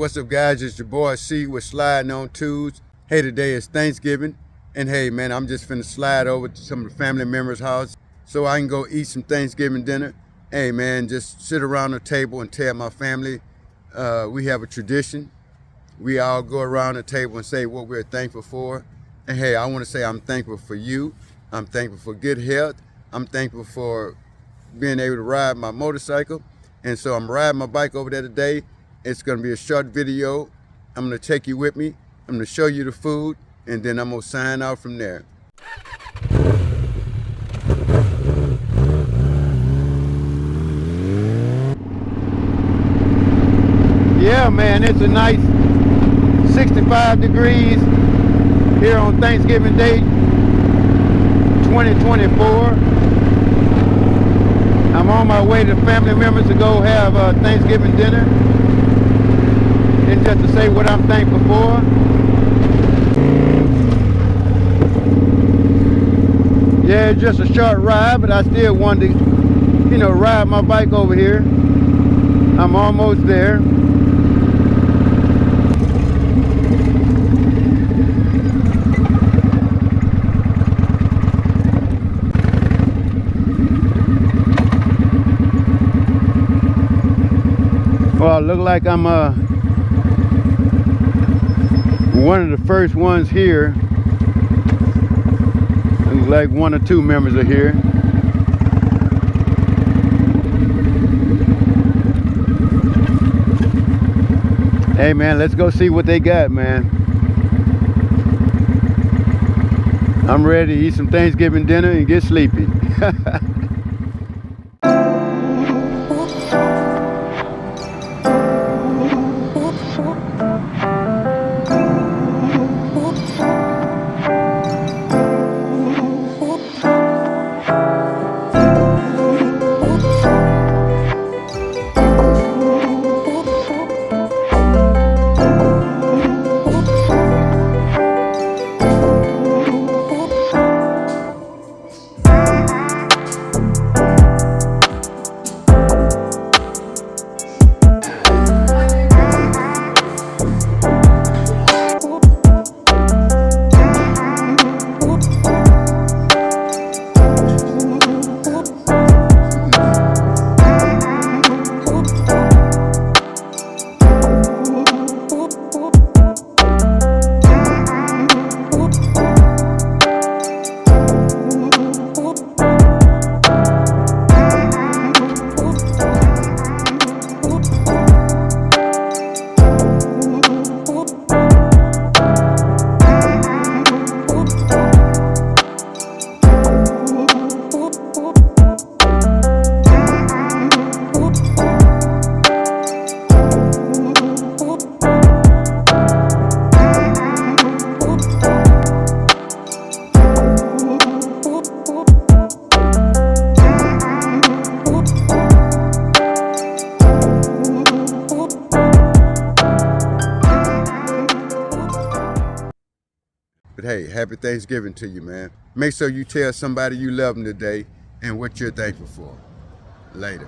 what's up guys? It's your boy C with Sliding on Twoz. Hey, today is Thanksgiving. And hey man, I'm just finna slide over to some of the family members' house so I can go eat some Thanksgiving dinner. Hey man, just sit around the table and tell my family we have a tradition. We all go around the table and say what we're thankful for. And hey, I wanna say I'm thankful for you. I'm thankful for good health. I'm thankful for being able to ride my motorcycle. And so I'm riding my bike over there today. It's gonna be a short video. I'm gonna take you with me. I'm gonna show you the food, and then I'm gonna sign out from there. Yeah, man, it's a nice 65 degrees here on Thanksgiving Day 2024. I'm on my way to family members to go have Thanksgiving dinner. And just to say what I'm thankful for. Yeah, it's just a short ride, but I still wanted to, ride my bike over here. I'm almost there. Well, it looks like I'm one of the first ones here. Looks like one or two members are here. Hey man, let's go see what they got, man. I'm ready to eat some Thanksgiving dinner and get sleepy. But hey, happy Thanksgiving to you, man. Make sure you tell somebody you love them today and what you're thankful for. Later.